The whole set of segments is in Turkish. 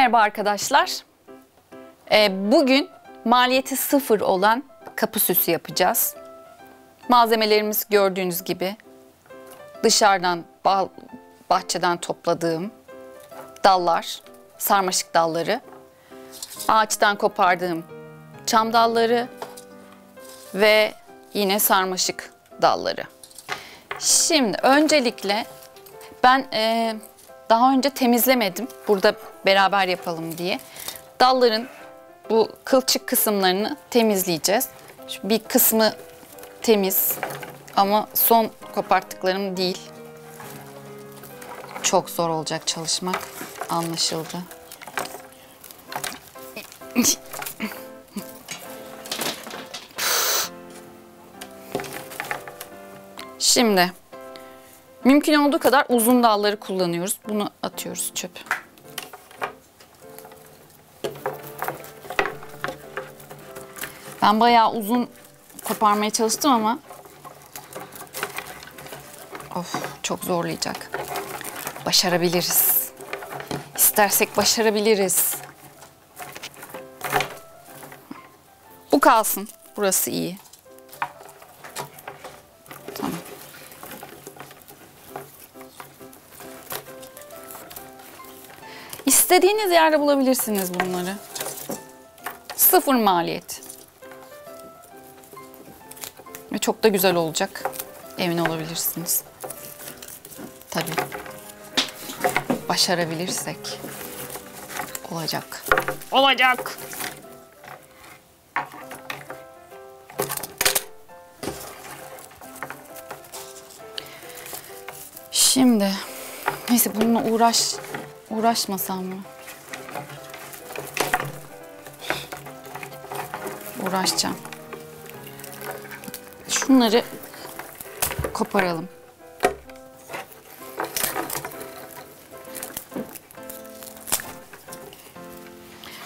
Merhaba arkadaşlar. Bugün maliyeti sıfır olan kapı süsü yapacağız. Malzemelerimiz gördüğünüz gibi dışarıdan bahçeden topladığım dallar, sarmaşık dalları, ağaçtan kopardığım çam dalları ve yine sarmaşık dalları. Şimdi öncelikle ben daha önce temizlemedim. Burada beraber yapalım diye. Dalların bu kılçık kısımlarını temizleyeceğiz. Bir kısmı temiz ama son koparttıklarım değil. Çok zor olacak çalışmak, anlaşıldı. Şimdi mümkün olduğu kadar uzun dalları kullanıyoruz. Bunu atıyoruz çöpe. Ben bayağı uzun koparmaya çalıştım ama çok zorlayacak. Başarabiliriz. İstersek başarabiliriz. Bu kalsın. Burası iyi. Tamam. İstediğiniz yerde bulabilirsiniz bunları. Sıfır maliyet. Ve çok da güzel olacak. Emin olabilirsiniz. Tabii. Başarabilirsek olacak. Olacak. Şimdi neyse bununla uğraşmasam mı? Uğraşacağım. Şunları koparalım.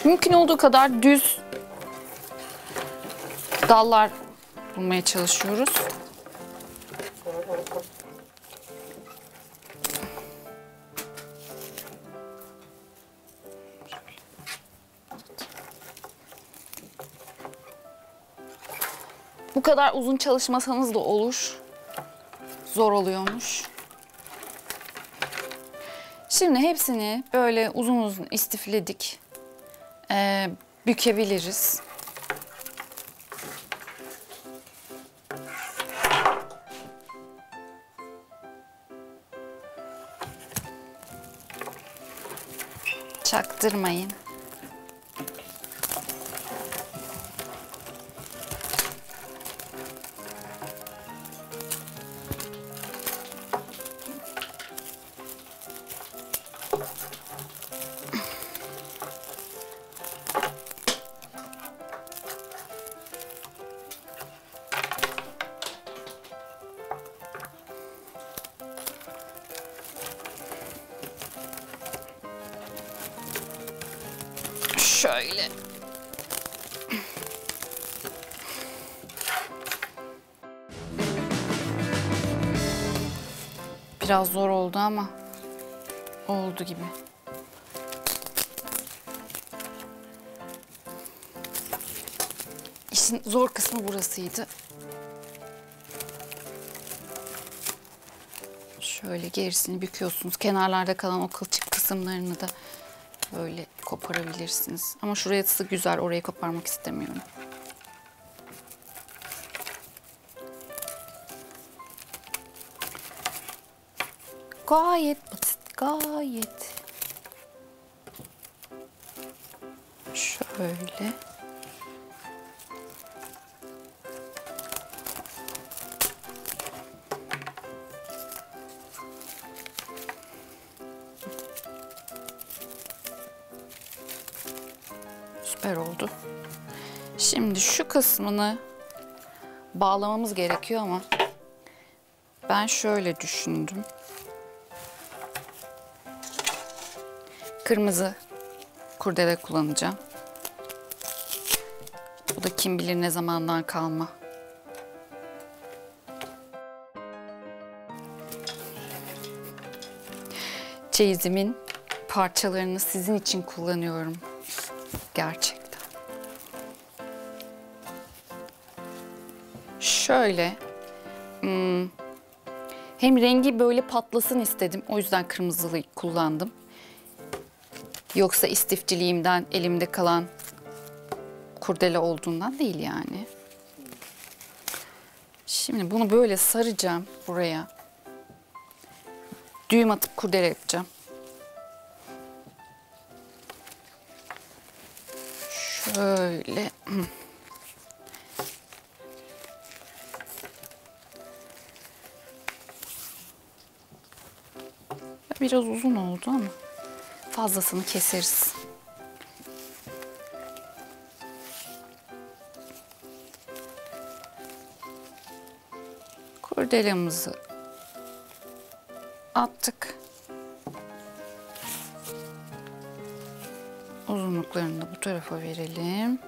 Mümkün olduğu kadar düz dallar bulmaya çalışıyoruz. Bu kadar uzun çalışmasanız da olur. Zor oluyormuş. Şimdi hepsini böyle uzun uzun istifledik. Bükebiliriz. Çaktırmayın. Şöyle. Biraz zor oldu ama oldu gibi. İşin zor kısmı burasıydı. Şöyle gerisini büküyorsunuz. Kenarlarda kalan o kılçık kısımlarını da böyle koparabilirsiniz. Ama şurası güzel, orayı koparmak istemiyorum. Gayet basit, gayet. Şöyle. Süper oldu. Şimdi şu kısmını bağlamamız gerekiyor ama ben şöyle düşündüm. Kırmızı kurdele kullanacağım. Bu da kim bilir ne zamandan kalma. Çeyizimin parçalarını sizin için kullanıyorum. Gerçekten. Şöyle. Hem rengi böyle patlasın istedim. O yüzden kırmızıyı kullandım. Yoksa istifçiliğimden elimde kalan kurdele olduğundan değil yani. Şimdi bunu böyle saracağım buraya. Düğüm atıp kurdele yapacağım. Şöyle. Biraz uzun oldu ama fazlasını keseriz. Kurdelamızı attık. Uzunluklarını da bu tarafa verelim.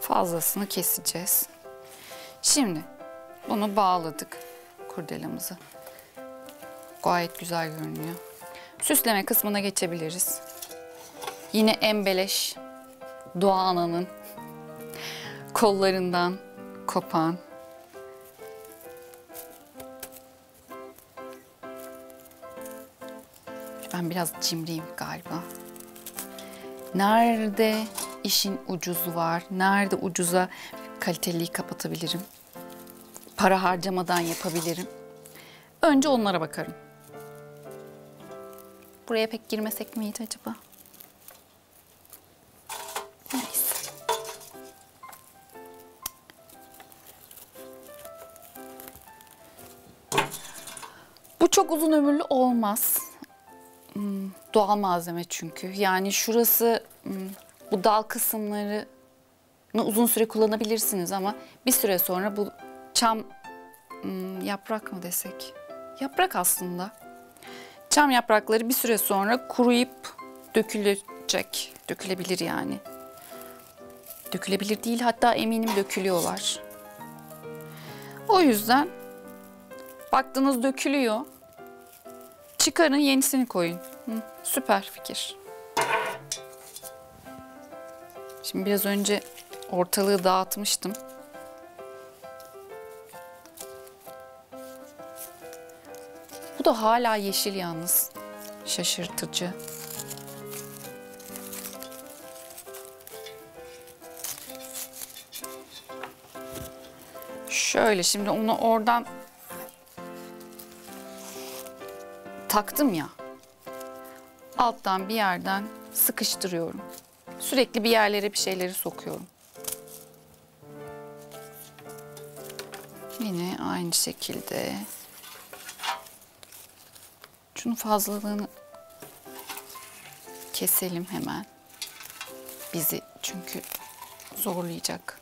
Fazlasını keseceğiz. Şimdi bunu bağladık kurdelamızı. Gayet güzel görünüyor. Süsleme kısmına geçebiliriz. Yine embeleş Doğa Ana'nın kollarından kopan ben biraz cimriyim galiba. Nerede işin ucuzu var? Nerede ucuza kaliteliyi kapatabilirim? Para harcamadan yapabilirim. Önce onlara bakarım. Buraya pek girmesek miydi acaba? Neyse. Bu çok uzun ömürlü olmaz. Doğal malzeme çünkü. Yani şurası, bu dal kısımlarını uzun süre kullanabilirsiniz ama bir süre sonra bu çam yaprak mı desek? Yaprak aslında. Çam yaprakları bir süre sonra kuruyup dökülecek. Dökülebilir yani. Dökülebilir değil, hatta eminim dökülüyorlar. O yüzden baktınız dökülüyor. Çıkarın, yenisini koyun. Süper fikir. Şimdi biraz önce ortalığı dağıtmıştım. Bu da hala yeşil yalnız. Şaşırtıcı. Şöyle şimdi onu oradan taktım ya. Alttan bir yerden sıkıştırıyorum. Sürekli bir yerlere bir şeyleri sokuyorum. Yine aynı şekilde. Şunun fazlalığını keselim hemen. Bizi çünkü zorlayacak.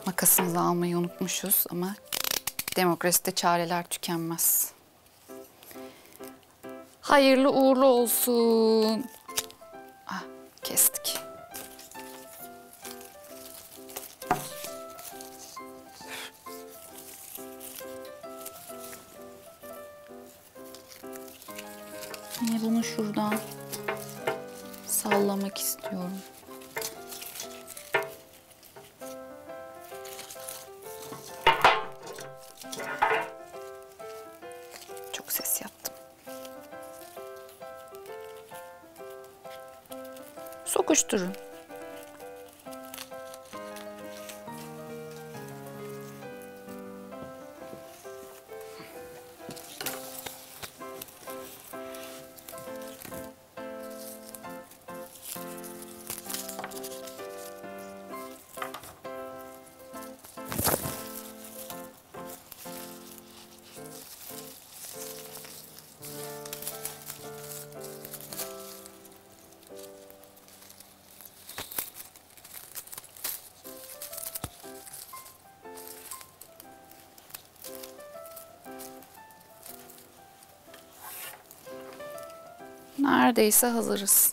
Makasımızı almayı unutmuşuz ama demokraside çareler tükenmez. Hayırlı uğurlu olsun. Ah, kestik. Yine bunu şuradan sallamak istiyorum. Çok ses yaptım. Sokuşturun. Neredeyse hazırız.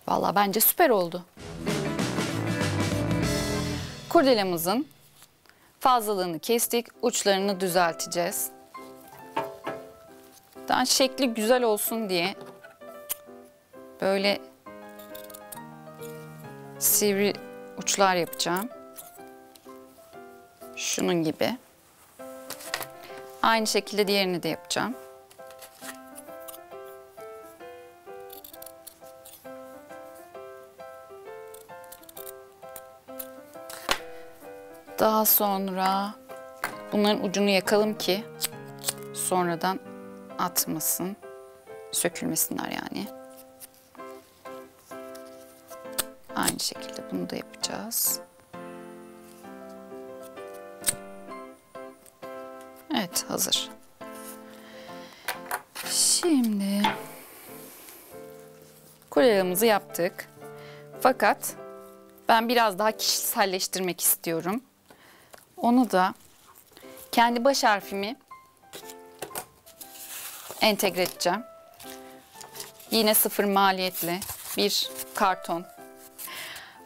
Vallahi bence süper oldu. Kurdelemizin fazlalığını kestik, uçlarını düzelteceğiz. Daha şekli güzel olsun diye böyle sivri uçlar yapacağım. Şunun gibi. Aynı şekilde diğerini de yapacağım. Daha sonra bunların ucunu yakalım ki sonradan atmasın, sökülmesinler yani. Aynı şekilde bunu da yapacağız. Evet, hazır. Şimdi kolyelerimizi yaptık. Fakat ben biraz daha kişiselleştirmek istiyorum. Onu da kendi baş harfimi entegre edeceğim. Yine 0 maliyetli bir karton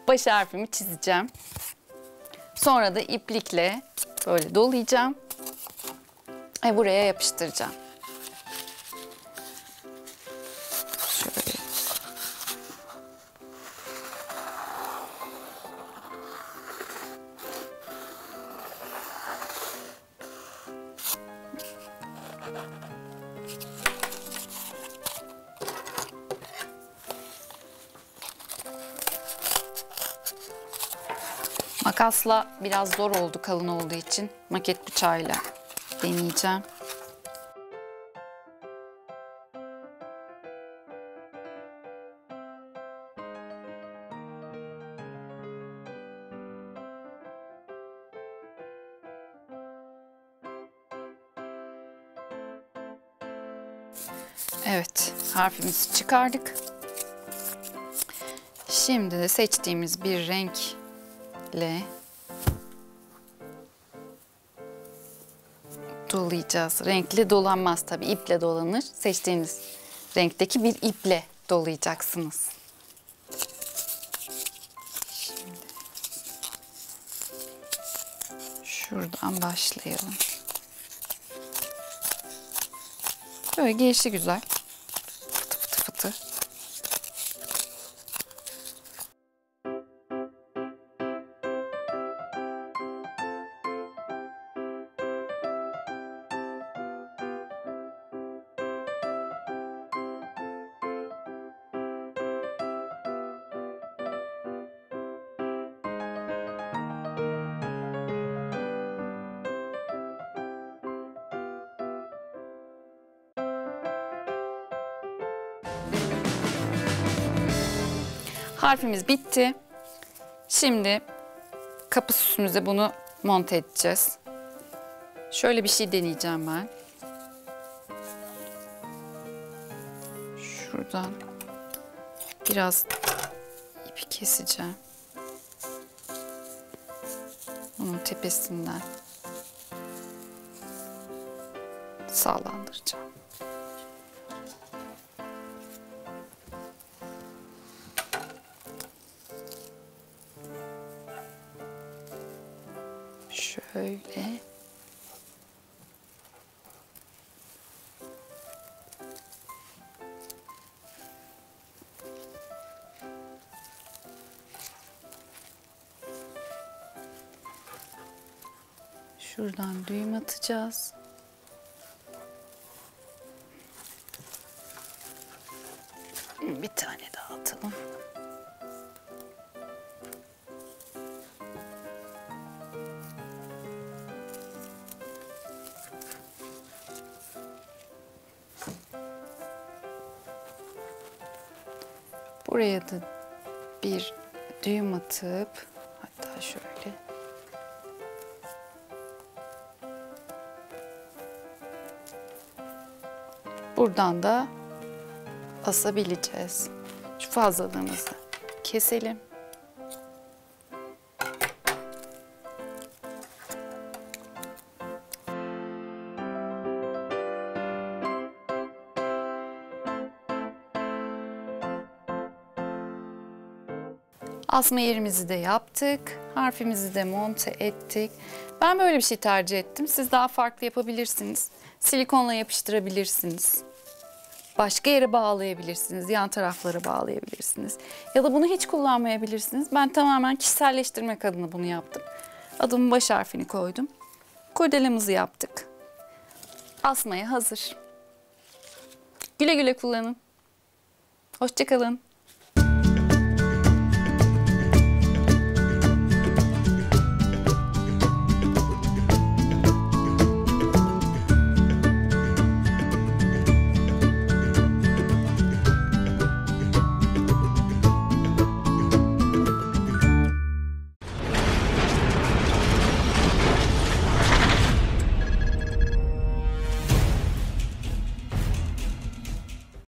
baş harfimi çizeceğim. Sonra da iplikle böyle dolayacağım. Ve buraya yapıştıracağım. Şöyle. Makasla biraz zor oldu kalın olduğu için. Maket bıçağıyla deneyeceğim. Evet, harfimizi çıkardık. Şimdi de seçtiğimiz bir renkle dolayacağız. Renkli dolanmaz tabii, iple dolanır. Seçtiğiniz renkteki bir iple dolayacaksınız. Şimdi şuradan başlayalım. Böyle gelişi güzel. Fıtı fıtı fıtı. Harfimiz bitti. Şimdi kapı süsümüze bunu monte edeceğiz. Şöyle bir şey deneyeceğim ben. Şuradan biraz ipi keseceğim. Bunun tepesinden sağlandıracağım. Şöyle. Şuradan düğüm atacağız. Bir tane daha atalım. Buraya da bir düğüm atıp, hatta şöyle. Buradan da asabileceğiz. Şu fazlalığımızı keselim. Asma yerimizi de yaptık. Harfimizi de monte ettik. Ben böyle bir şey tercih ettim. Siz daha farklı yapabilirsiniz. Silikonla yapıştırabilirsiniz. Başka yere bağlayabilirsiniz. Yan taraflara bağlayabilirsiniz. Ya da bunu hiç kullanmayabilirsiniz. Ben tamamen kişiselleştirmek adına bunu yaptım. Adımın baş harfini koydum. Kurdelamızı yaptık. Asmaya hazır. Güle güle kullanın. Hoşça kalın.